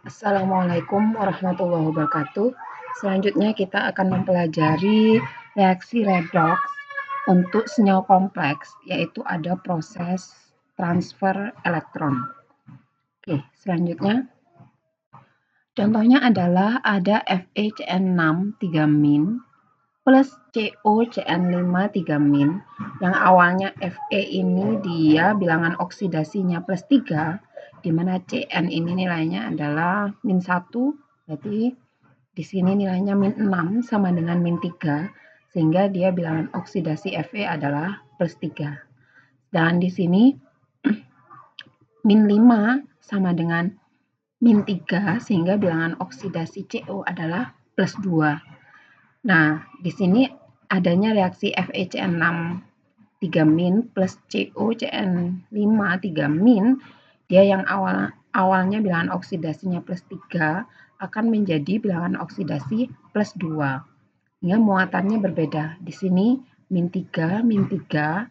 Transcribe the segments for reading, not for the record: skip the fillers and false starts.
Assalamualaikum warahmatullahi wabarakatuh. Selanjutnya kita akan mempelajari reaksi redox untuk senyawa kompleks, yaitu ada proses transfer elektron. Oke, selanjutnya contohnya adalah ada FeCN6 3- plus CoCN5 3- yang awalnya Fe ini dia bilangan oksidasinya plus 3, di mana Cn ini nilainya adalah -1, berarti di sini nilainya -6 sama dengan -3, sehingga dia bilangan oksidasi Fe adalah plus 3. Dan di sini -5 sama dengan -3, sehingga bilangan oksidasi Co adalah plus 2. Nah, di sini adanya reaksi FeCN6 3- plus CoCN5 3-, dia yang awalnya bilangan oksidasinya plus 3 akan menjadi bilangan oksidasi plus 2. Sehingga muatannya berbeda. Di sini -3, -3,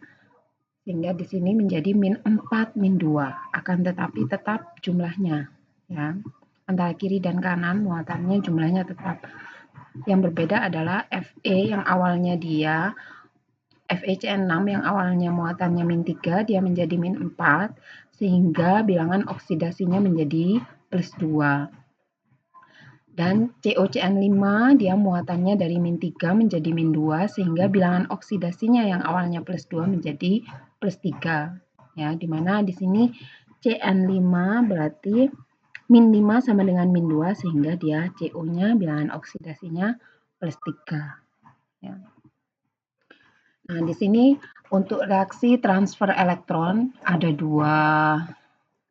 sehingga di sini menjadi -4, -2. Akan tetapi tetap jumlahnya. Ya. Antara kiri dan kanan muatannya jumlahnya tetap. Yang berbeda adalah Fe yang awalnya dia FeCN6 yang awalnya muatannya -3, dia menjadi -4, sehingga bilangan oksidasinya menjadi plus 2. Dan CoCN5 dia muatannya dari -3 menjadi -2, sehingga bilangan oksidasinya yang awalnya plus 2 menjadi plus 3. Ya, di mana di sini Cn5 berarti -5 sama dengan -2, sehingga dia CO-nya bilangan oksidasinya plus 3. Ya. Nah, di sini untuk reaksi transfer elektron ada dua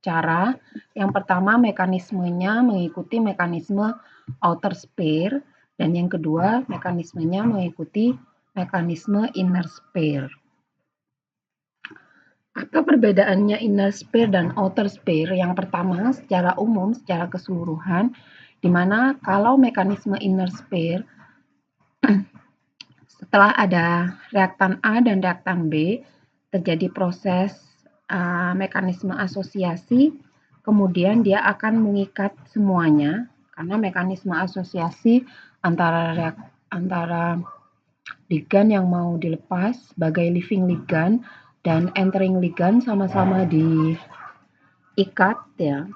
cara. Yang pertama mekanismenya mengikuti mekanisme outer sphere, dan yang kedua mekanismenya mengikuti mekanisme inner sphere. Apa perbedaannya inner sphere dan outer sphere? Yang pertama, secara umum, secara keseluruhan, di mana kalau mekanisme inner sphere setelah ada reaktan A dan reaktan B, terjadi proses mekanisme asosiasi, kemudian dia akan mengikat semuanya, karena mekanisme asosiasi antara ligan yang mau dilepas sebagai leaving ligan dan entering ligan sama-sama diikat, ya,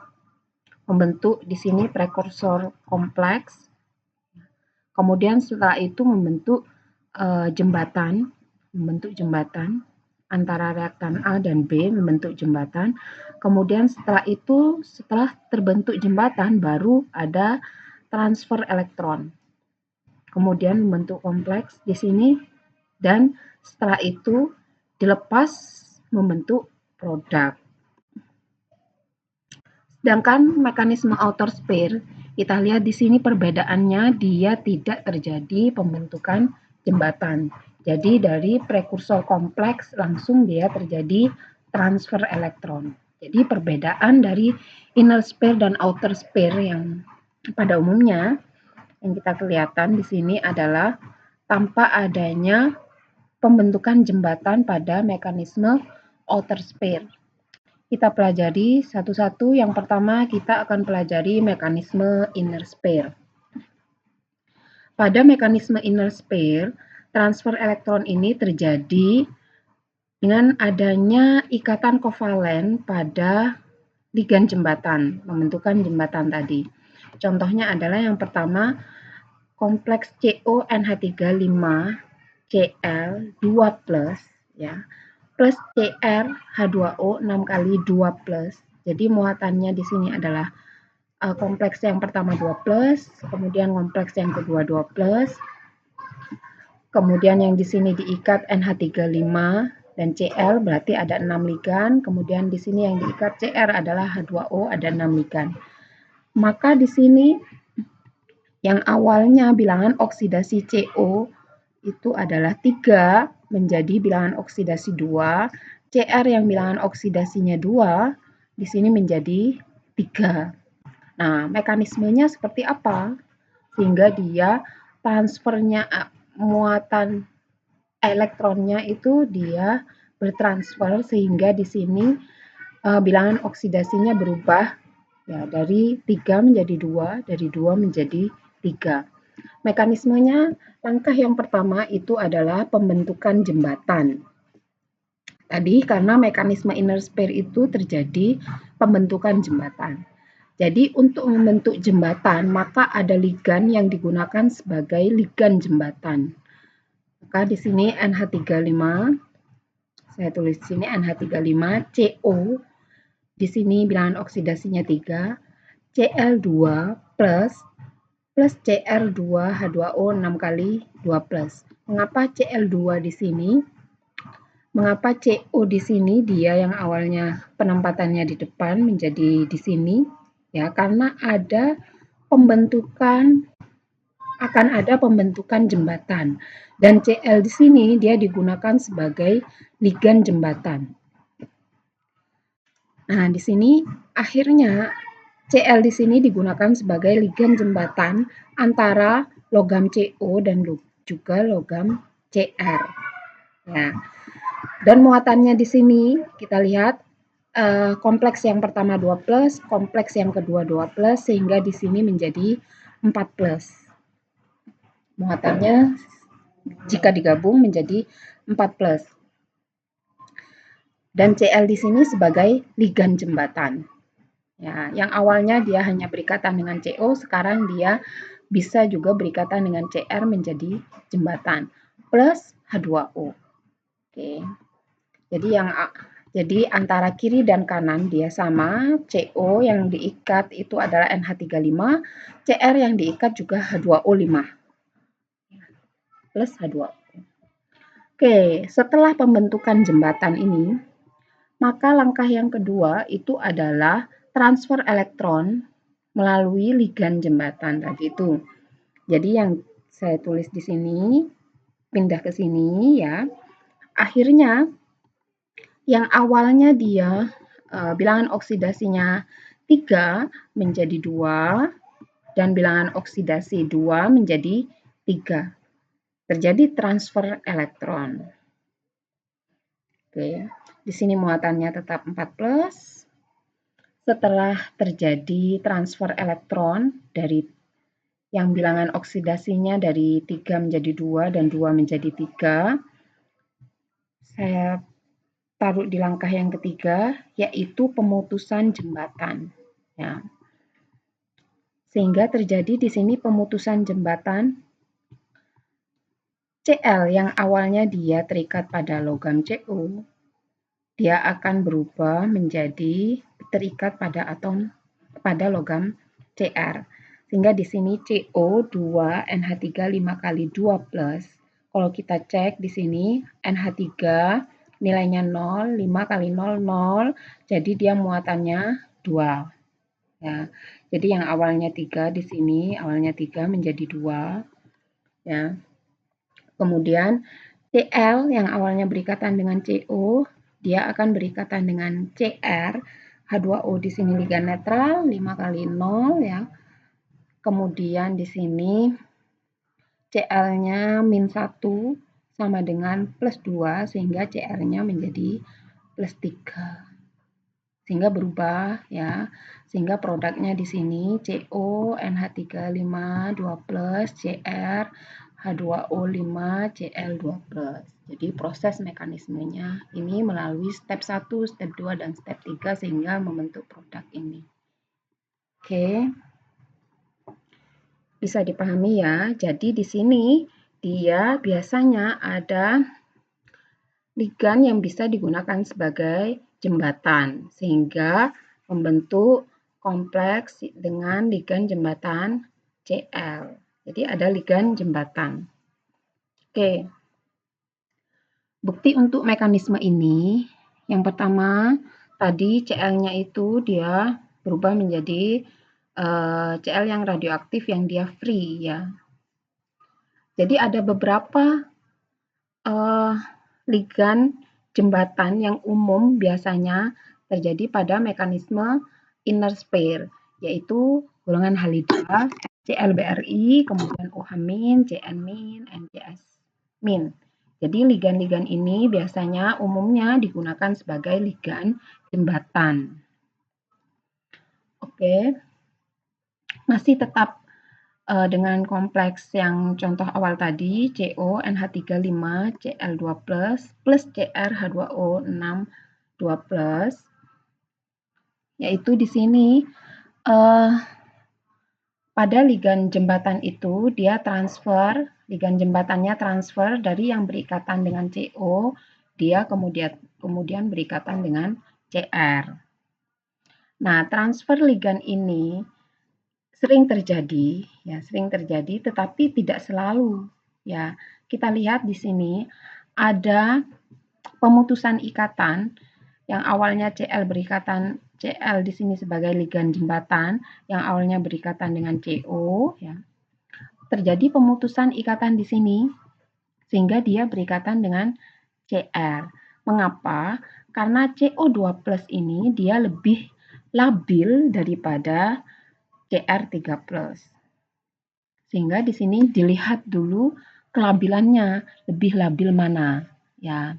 membentuk di sini prekursor kompleks. Kemudian setelah itu membentuk jembatan antara reaktan A dan B, membentuk jembatan. Kemudian setelah itu, setelah terbentuk jembatan, baru ada transfer elektron. Kemudian membentuk kompleks di sini, dan setelah itu dilepas membentuk produk. Sedangkan mekanisme outer sphere, kita lihat di sini perbedaannya, dia tidak terjadi pembentukan jembatan. Jadi dari prekursor kompleks langsung dia terjadi transfer elektron. Jadi perbedaan dari inner sphere dan outer sphere yang pada umumnya yang kita kelihatan di sini adalah tanpa adanya pembentukan jembatan pada mekanisme outer sphere. Kita pelajari satu-satu. Yang pertama kita akan pelajari mekanisme inner sphere. Pada mekanisme inner sphere, transfer elektron ini terjadi dengan adanya ikatan kovalen pada ligan jembatan, pembentukan jembatan tadi. Contohnya adalah yang pertama, kompleks CONH3 5 Cl 2+, ya, plus Cr H2O 6 kali 2+. Jadi muatannya di sini adalah kompleks yang pertama 2+, kemudian kompleks yang kedua 2+, kemudian yang di sini diikat NH35 dan Cl berarti ada 6 ligan, kemudian di sini yang diikat Cr adalah H2O, ada 6 ligan. Maka di sini yang awalnya bilangan oksidasi CO itu adalah 3 menjadi bilangan oksidasi 2, Cr yang bilangan oksidasinya 2 di sini menjadi 3. Nah, mekanismenya seperti apa? Sehingga dia transfernya muatan elektronnya itu dia bertransfer, sehingga di sini bilangan oksidasinya berubah Ya, dari 3 menjadi 2, dari 2 menjadi 3. Mekanismenya, langkah yang pertama itu adalah pembentukan jembatan. Tadi karena mekanisme inner sphere itu terjadi pembentukan jembatan. Jadi untuk membentuk jembatan, maka ada ligan yang digunakan sebagai ligan jembatan. Maka di sini NH35, saya tulis di sini NH35, CO, di sini bilangan oksidasinya 3, Cl2 plus Cr2H2O 6 kali 2 plus. Mengapa Cl2 di sini? Mengapa CO di sini dia yang awalnya penempatannya di depan menjadi di sini? Ya, karena akan ada pembentukan jembatan. Dan Cl di sini dia digunakan sebagai ligan jembatan. Nah, di sini akhirnya Cl di sini digunakan sebagai ligan jembatan antara logam CO dan juga logam Cr. Ya. Dan muatannya di sini kita lihat kompleks yang pertama 2 plus, kompleks yang kedua 2 plus, sehingga di sini menjadi 4 plus. Muatannya jika digabung menjadi 4 plus. Dan Cl di sini sebagai ligan jembatan. Ya, yang awalnya dia hanya berikatan dengan CO, sekarang dia bisa juga berikatan dengan Cr menjadi jembatan plus H2O. Oke. Jadi antara kiri dan kanan dia sama, CO yang diikat itu adalah NH35, Cr yang diikat juga H2O5 plus H2O. Oke, setelah pembentukan jembatan ini, maka langkah yang kedua itu adalah transfer elektron melalui ligan jembatan tadi itu. Jadi yang saya tulis di sini, pindah ke sini ya. Akhirnya yang awalnya dia bilangan oksidasinya 3 menjadi 2 dan bilangan oksidasi 2 menjadi 3. Terjadi transfer elektron. Oke, di sini muatannya tetap 4 plus. Setelah terjadi transfer elektron dari yang bilangan oksidasinya dari 3 menjadi 2 dan 2 menjadi 3, saya taruh di langkah yang ketiga, yaitu pemutusan jembatan. Ya. Sehingga terjadi di sini pemutusan jembatan Cl yang awalnya dia terikat pada logam Co, dia akan berubah menjadi terikat pada atom pada logam Cr. Sehingga di sini CO2 NH3 5 kali 2 plus. Kalau kita cek di sini NH3 nilainya 0, 5 kali 0, 0. Jadi dia muatannya 2. Ya. Jadi yang awalnya 3 di sini, awalnya 3 menjadi 2. Ya. Kemudian Cl yang awalnya berikatan dengan CO, dia akan berikatan dengan Cr, H2O di sini ligan netral, 5 kali 0 ya. Kemudian di sini Cl-nya min 1 sama dengan plus 2, sehingga Cr-nya menjadi plus 3. Sehingga berubah ya. Sehingga produknya di sini CO, NH35, 2 plus, Cr, H2O5, Cl2 plus. Jadi proses mekanismenya ini melalui step 1, step 2, dan step 3 sehingga membentuk produk ini. Oke. Bisa dipahami ya. Jadi di sini dia biasanya ada ligan yang bisa digunakan sebagai jembatan sehingga membentuk kompleks dengan ligan jembatan Cl. Jadi ada ligan jembatan. Oke. Bukti untuk mekanisme ini, yang pertama tadi Cl-nya itu dia berubah menjadi Cl yang radioaktif yang dia free ya. Jadi ada beberapa ligan jembatan yang umum biasanya terjadi pada mekanisme inner sphere, yaitu golongan halida, ClBr(I), kemudian OH-, Cn-, NCS-. Jadi ligan-ligan ini biasanya umumnya digunakan sebagai ligan jembatan. Oke, masih tetap dengan kompleks yang contoh awal tadi, CO NH35 Cl2+ plus Cr H2O6 2+, yaitu di sini pada ligan jembatan itu dia ligan jembatannya transfer dari yang berikatan dengan CO, dia kemudian berikatan dengan Cr. Nah, transfer ligan ini sering terjadi, tetapi tidak selalu. Ya, kita lihat di sini ada pemutusan ikatan yang awalnya Cl di sini sebagai ligan jembatan yang awalnya berikatan dengan CO, ya. Terjadi pemutusan ikatan di sini sehingga dia berikatan dengan Cr. Mengapa? Karena CO2+ ini dia lebih labil daripada Cr3+. Sehingga di sini dilihat dulu kelabilannya, lebih labil mana, ya.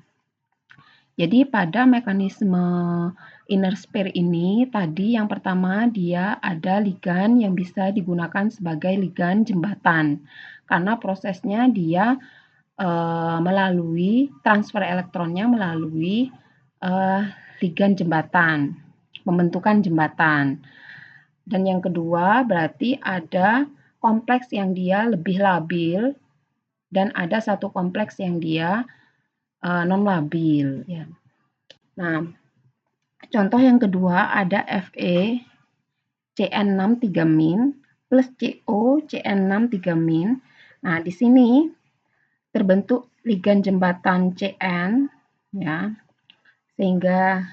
Jadi pada mekanisme inner sphere ini tadi yang pertama dia ada ligan yang bisa digunakan sebagai ligan jembatan. Karena prosesnya dia melalui transfer elektronnya melalui ligan jembatan, pembentukan jembatan. Dan yang kedua berarti ada kompleks yang dia lebih labil dan ada satu kompleks yang dia non labil. Ya. Nah, contoh yang kedua ada Fe Cn6 3- plus Co Cn6 3-. Nah, di sini terbentuk ligan jembatan Cn, ya, sehingga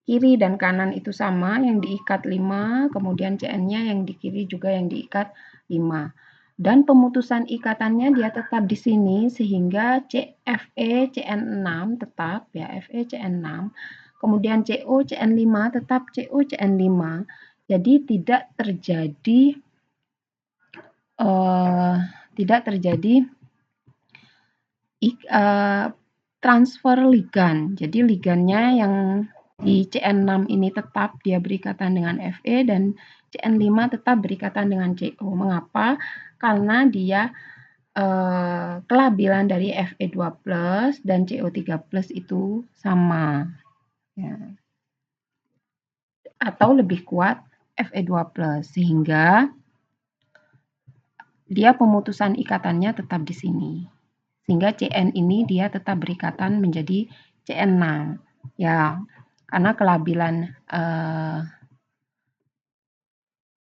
kiri dan kanan itu sama, yang diikat 5, kemudian Cn-nya yang di kiri juga yang diikat 5. Dan pemutusan ikatannya dia tetap di sini sehingga Fe Cn6 tetap, ya, Fe Cn6. Kemudian Co Cn5 tetap Co Cn5. Jadi tidak terjadi transfer ligan. Jadi ligannya yang di Cn6 ini tetap dia berikatan dengan Fe dan Cn5 tetap berikatan dengan Co. Mengapa? Karena dia kelabilan dari Fe2+ dan Co3+ itu sama. Ya. Atau lebih kuat Fe2+, sehingga dia pemutusan ikatannya tetap di sini. Sehingga Cn ini dia tetap berikatan menjadi Cn6. Ya, karena kelabilan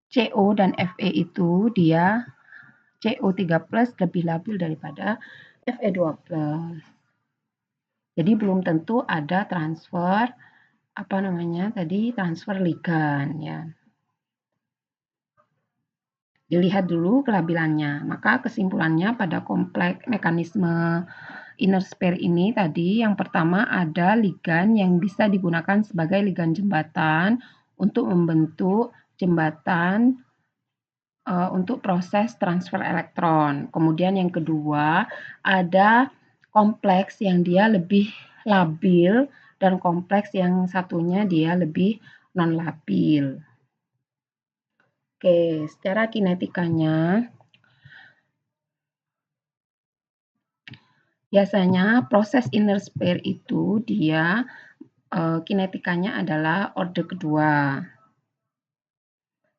CO dan Fe itu dia CO3+ lebih labil daripada Fe2+. Jadi belum tentu ada transfer transfer ligan, ya. Dilihat dulu kelabilannya. Maka kesimpulannya pada kompleks mekanisme inner sphere ini tadi yang pertama ada ligan yang bisa digunakan sebagai ligan jembatan untuk membentuk jembatan untuk proses transfer elektron. Kemudian yang kedua ada kompleks yang dia lebih labil dan kompleks yang satunya dia lebih non labil. Oke, secara kinetikanya biasanya proses inner sphere itu dia kinetikanya adalah orde kedua.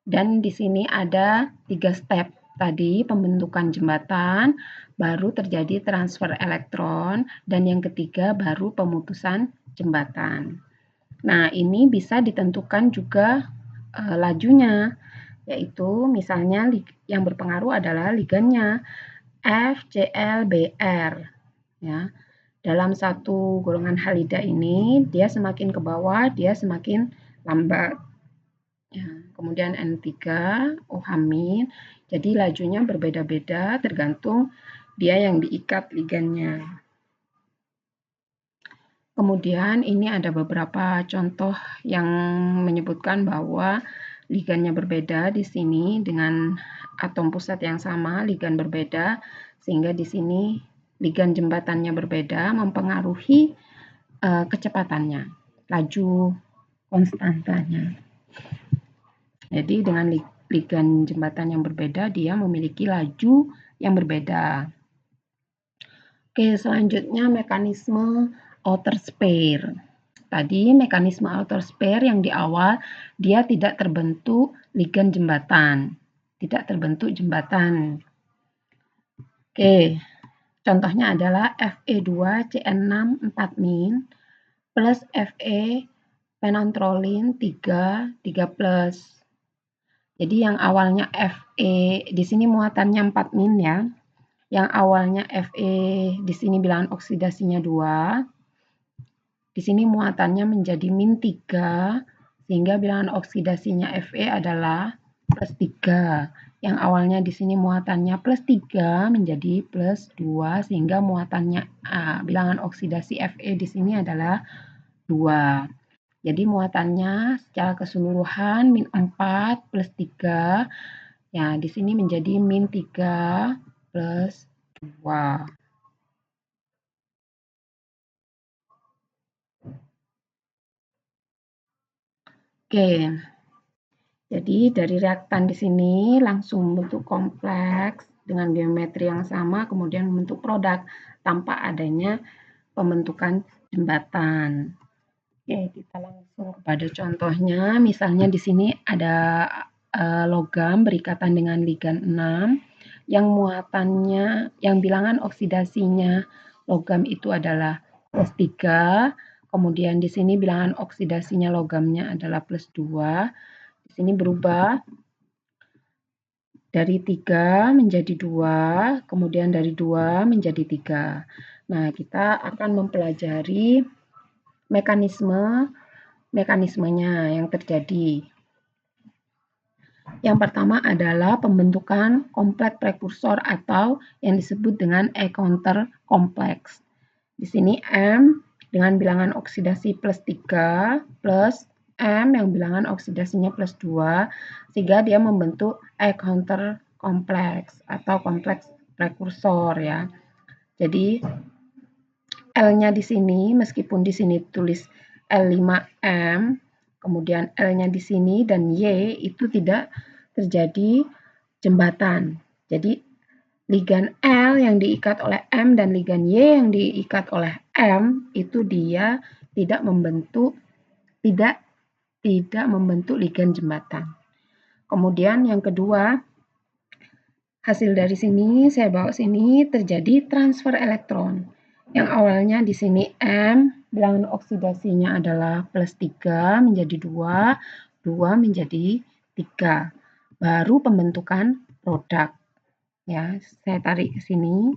Dan di sini ada 3 step tadi, pembentukan jembatan, baru terjadi transfer elektron, dan yang ketiga baru pemutusan jembatan. Nah, ini bisa ditentukan juga lajunya, yaitu misalnya yang berpengaruh adalah ligannya FCl-Br. Ya. Dalam satu golongan halida ini, dia semakin ke bawah, dia semakin lambat. Ya, kemudian N3OH-, jadi lajunya berbeda-beda tergantung dia yang diikat ligannya. Kemudian ini ada beberapa contoh yang menyebutkan bahwa ligannya berbeda di sini dengan atom pusat yang sama, ligan berbeda, sehingga di sini ligan jembatannya berbeda, mempengaruhi kecepatannya, laju konstantanya. Jadi dengan ligan jembatan yang berbeda, dia memiliki laju yang berbeda. Oke, selanjutnya mekanisme outer spare. Tadi mekanisme outer spare yang di awal dia tidak terbentuk ligan jembatan. Tidak terbentuk jembatan. Oke, contohnya adalah Fe2CN6 4- plus Fe penantrolin 3+. Jadi yang awalnya Fe di sini muatannya 4- ya. Yang awalnya Fe di sini bilangan oksidasinya 2. Di sini muatannya menjadi -3 sehingga bilangan oksidasinya Fe adalah +3. Yang awalnya di sini muatannya +3 menjadi +2 sehingga muatannya bilangan oksidasi Fe di sini adalah 2. Jadi muatannya secara keseluruhan -4 + 3. Ya, di sini menjadi -3 + 2. Oke. Jadi dari reaktan di sini langsung membentuk kompleks dengan geometri yang sama, kemudian membentuk produk tanpa adanya pembentukan jembatan. Oke, kita langsung kepada contohnya. Misalnya di sini ada logam berikatan dengan ligan 6 yang muatannya, yang bilangan oksidasinya logam itu adalah +3. Kemudian di sini bilangan oksidasinya logamnya adalah +2. Di sini berubah dari 3 menjadi 2, kemudian dari 2 menjadi 3. Nah, kita akan mempelajari mekanismenya yang terjadi. Yang pertama adalah pembentukan kompleks prekursor atau yang disebut dengan E-counter kompleks. Di sini M dengan bilangan oksidasi +3 plus M yang bilangan oksidasinya +2 sehingga dia membentuk E-counter kompleks atau kompleks prekursor ya. Jadi L-nya di sini meskipun di sini tulis L5M, kemudian L-nya di sini dan Y itu tidak terjadi jembatan. Jadi ligan L yang diikat oleh M dan ligan Y yang diikat oleh M itu dia tidak membentuk ligan jembatan. Kemudian yang kedua, hasil dari sini saya bawa sini terjadi transfer elektron. Yang awalnya di sini M, bilangan oksidasinya adalah +3 menjadi 2, 2 menjadi 3. Baru pembentukan produk. Ya, saya tarik ke sini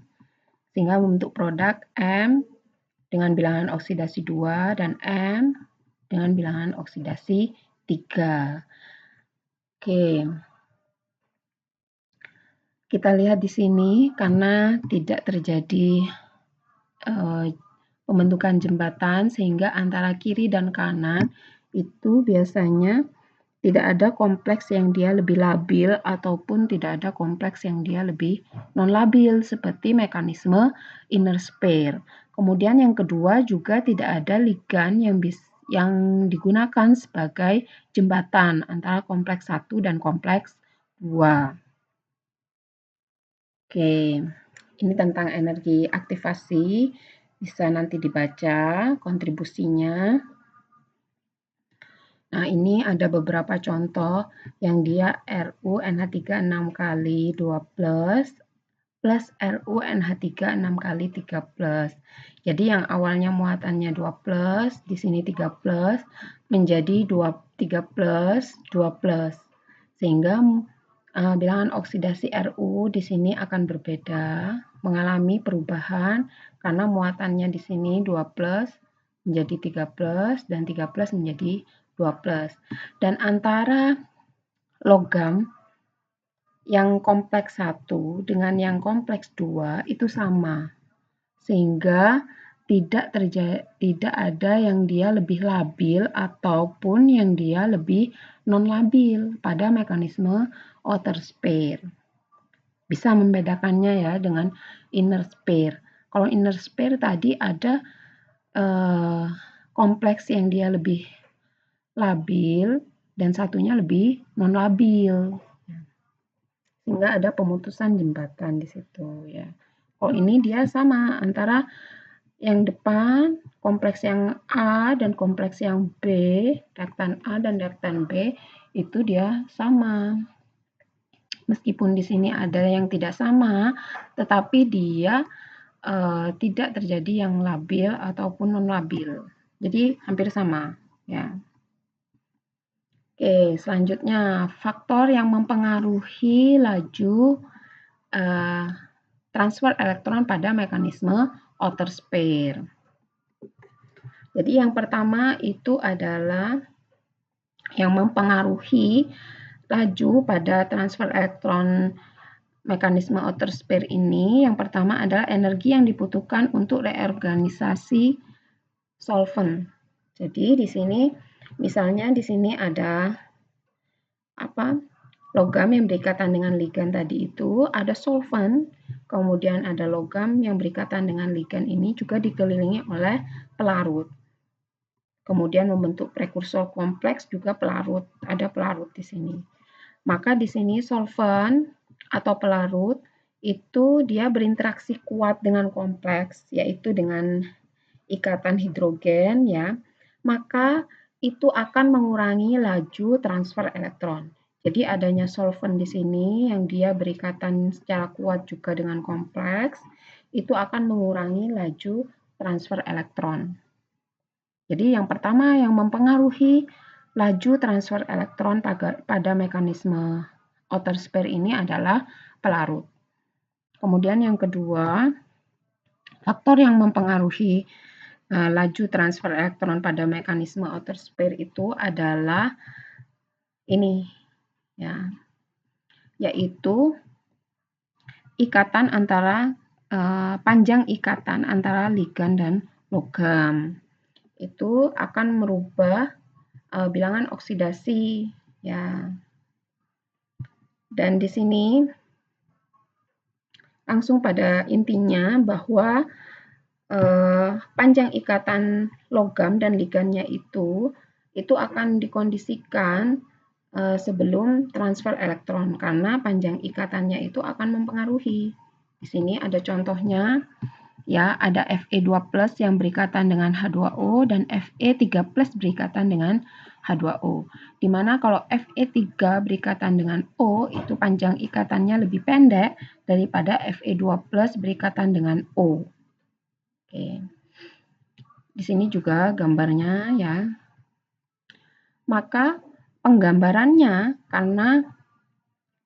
sehingga membentuk produk M dengan bilangan oksidasi 2 dan M dengan bilangan oksidasi 3. Oke. Kita lihat di sini karena tidak terjadi pembentukan jembatan sehingga antara kiri dan kanan itu biasanya tidak ada kompleks yang dia lebih labil ataupun tidak ada kompleks yang dia lebih non-labil seperti mekanisme inner spare. Kemudian yang kedua juga tidak ada ligan yang digunakan sebagai jembatan antara kompleks 1 dan kompleks 2. Oke, ini tentang energi aktivasi, bisa nanti dibaca kontribusinya. Nah, ini ada beberapa contoh yang dia RuNH3 6 kali 2 plus RuNH3 6 kali 3 plus. Jadi yang awalnya muatannya 2 plus, di sini 3 plus, menjadi 3 plus, 2 plus. Sehingga bilangan oksidasi Ru di sini akan berbeda, mengalami perubahan karena muatannya di sini 2 plus menjadi 3 plus dan 3 plus menjadi 2 plus. Dan antara logam yang kompleks 1 dengan yang kompleks 2 itu sama. Sehingga tidak ada yang dia lebih labil ataupun yang dia lebih non-labil pada mekanisme outer spare. Bisa membedakannya ya dengan inner spare. Kalau inner spare tadi ada kompleks yang dia lebih labil dan satunya lebih non-labil. Sehingga ada pemutusan jembatan di situ ya. Kalau ini dia sama antara yang depan, kompleks yang A dan kompleks yang B, reaktan A dan reaktan B itu dia sama. Meskipun di sini ada yang tidak sama, tetapi dia tidak terjadi yang labil ataupun non labil. Jadi hampir sama ya. Oke, selanjutnya faktor yang mempengaruhi laju transfer elektron pada mekanisme outer sphere. Jadi yang pertama itu adalah yang mempengaruhi laju pada transfer elektron mekanisme outer sphere ini. Yang pertama adalah energi yang dibutuhkan untuk reorganisasi solvent. Jadi di sini misalnya di sini ada logam yang berikatan dengan ligan tadi itu, ada solvent, kemudian ada logam yang berikatan dengan ligan ini juga dikelilingi oleh pelarut. Kemudian membentuk prekursor kompleks juga pelarut, ada pelarut di sini. Maka di sini solvent atau pelarut itu dia berinteraksi kuat dengan kompleks, yaitu dengan ikatan hidrogen ya. Maka itu akan mengurangi laju transfer elektron. Jadi adanya solvent di sini yang dia berikatan secara kuat juga dengan kompleks, itu akan mengurangi laju transfer elektron. Jadi yang pertama yang mempengaruhi laju transfer elektron pada mekanisme outer sphere ini adalah pelarut. Kemudian yang kedua, faktor yang mempengaruhi laju transfer elektron pada mekanisme outer sphere itu adalah ini ya, yaitu ikatan antara panjang ikatan antara ligan dan logam. Itu akan merubah bilangan oksidasi ya. Dan di sini langsung pada intinya bahwa panjang ikatan logam dan ligannya itu akan dikondisikan sebelum transfer elektron karena panjang ikatannya itu akan mempengaruhi. Di sini ada contohnya ya, ada Fe2+ yang berikatan dengan H2O dan Fe3+ berikatan dengan H2O. Di mana kalau Fe3 berikatan dengan O itu panjang ikatannya lebih pendek daripada Fe2+ berikatan dengan O. Oke. Di sini juga gambarnya ya. Maka penggambarannya karena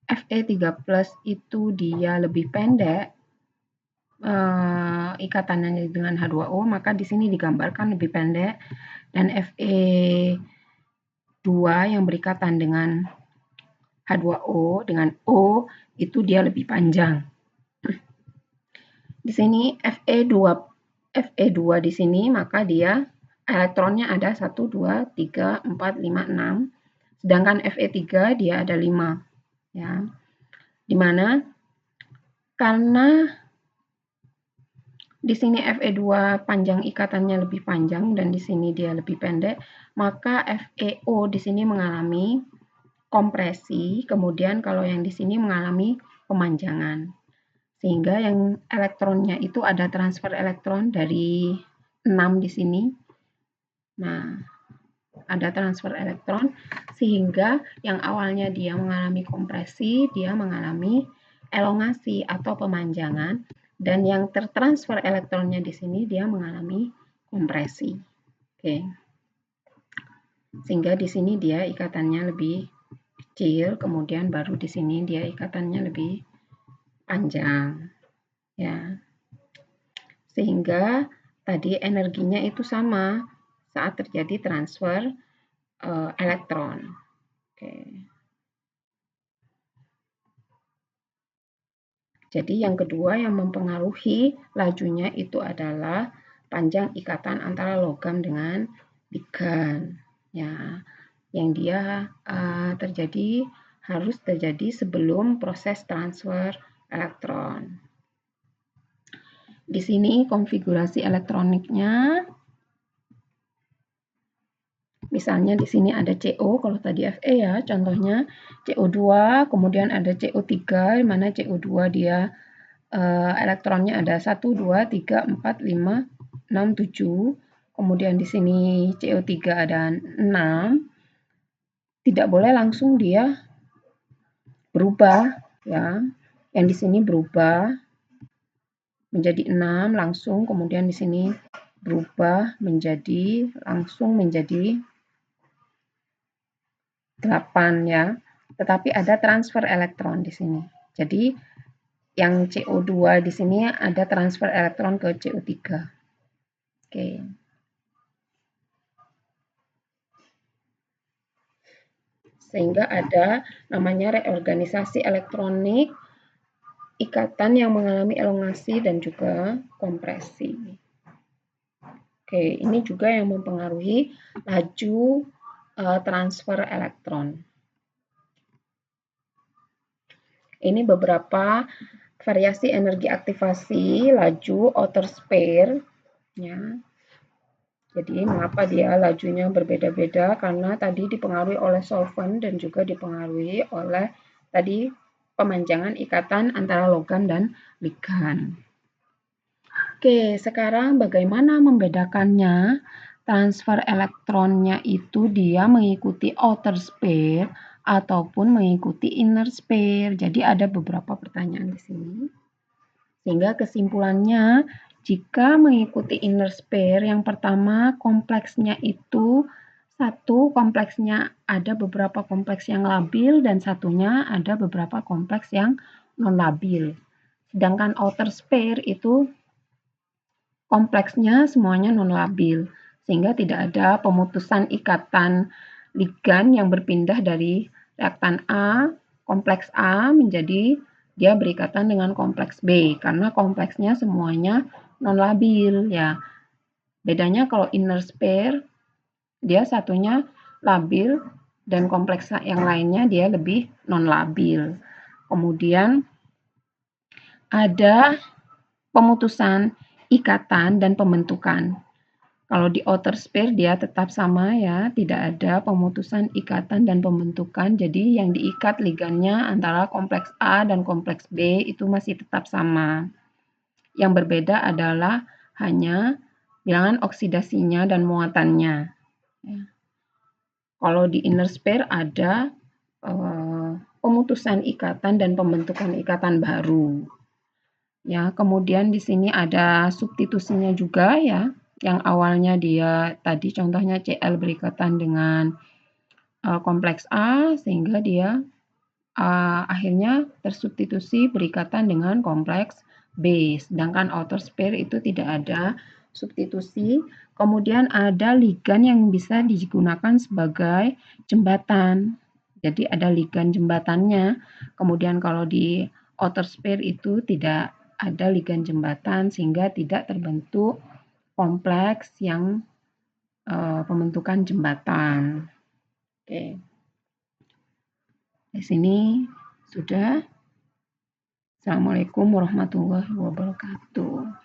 Fe3+ itu dia lebih pendek ikatannya dengan H2O, maka di sini digambarkan lebih pendek dan Fe2 yang berikatan dengan H2O dengan O itu dia lebih panjang. Di sini Fe2 di sini maka dia elektronnya ada 1, 2, 3, 4, 5, 6. Sedangkan Fe3 dia ada 5. Ya. Dimana karena di sini Fe2 panjang ikatannya lebih panjang dan di sini dia lebih pendek, maka FeO di sini mengalami kompresi, kemudian kalau yang di sini mengalami pemanjangan. Sehingga yang elektronnya itu ada transfer elektron dari 6 di sini. Nah, ada transfer elektron sehingga yang awalnya dia mengalami kompresi, dia mengalami elongasi atau pemanjangan dan yang tertransfer elektronnya di sini dia mengalami kompresi. Oke. Sehingga di sini dia ikatannya lebih kecil, kemudian baru di sini dia ikatannya lebih panjang. Ya. Sehingga tadi energinya itu sama saat terjadi transfer elektron. Oke. Jadi yang kedua yang mempengaruhi lajunya itu adalah panjang ikatan antara logam dengan ligan. Ya, yang dia harus terjadi sebelum proses transfer elektron. Di sini konfigurasi elektroniknya. Misalnya di sini ada CO, kalau tadi Fe ya, contohnya CO2, kemudian ada CO3, di mana CO2 dia elektronnya ada 1, 2, 3, 4, 5, 6, 7. Kemudian di sini CO3 ada 6. Tidak boleh langsung dia berubah ya. Yang di sini berubah menjadi 6 langsung, kemudian di sini berubah menjadi langsung menjadi 8 ya. Tetapi ada transfer elektron di sini. Jadi yang CO2 di sini ada transfer elektron ke CO3. Oke. Sehingga ada namanya reorganisasi elektronik, ikatan yang mengalami elongasi dan juga kompresi. Oke, ini juga yang mempengaruhi laju transfer elektron. Ini beberapa variasi energi aktivasi laju outer sphere ya. Jadi mengapa dia lajunya berbeda-beda? Karena tadi dipengaruhi oleh solvent dan juga dipengaruhi oleh tadi pemanjangan ikatan antara logam dan ligan. Oke, sekarang bagaimana membedakannya? Transfer elektronnya itu dia mengikuti outer sphere ataupun mengikuti inner sphere. Jadi ada beberapa pertanyaan di sini. Sehingga kesimpulannya, jika mengikuti inner sphere, yang pertama kompleksnya itu satu kompleksnya ada beberapa kompleks yang labil dan satunya ada beberapa kompleks yang non labil. Sedangkan outer sphere itu kompleksnya semuanya non labil sehingga tidak ada pemutusan ikatan ligan yang berpindah dari reaktan A, kompleks A menjadi dia berikatan dengan kompleks B karena kompleksnya semuanya non labil ya. Bedanya kalau inner sphere dia satunya labil dan kompleks yang lainnya dia lebih non labil. Kemudian ada pemutusan ikatan dan pembentukan. Kalau di outer sphere dia tetap sama ya, tidak ada pemutusan ikatan dan pembentukan. Jadi yang diikat ligannya antara kompleks A dan kompleks B itu masih tetap sama. Yang berbeda adalah hanya bilangan oksidasinya dan muatannya. Kalau di inner sphere ada pemutusan ikatan dan pembentukan ikatan baru. Ya, kemudian di sini ada substitusinya juga ya, yang awalnya dia tadi contohnya Cl berikatan dengan kompleks A sehingga dia akhirnya tersubstitusi berikatan dengan kompleks B. Sedangkan outer sphere itu tidak ada substitusi. Kemudian ada ligan yang bisa digunakan sebagai jembatan. Jadi ada ligan jembatannya. Kemudian kalau di outer sphere itu tidak ada ligan jembatan sehingga tidak terbentuk kompleks yang pembentukan jembatan. Oke. Di sini sudah. Assalamualaikum warahmatullahi wabarakatuh.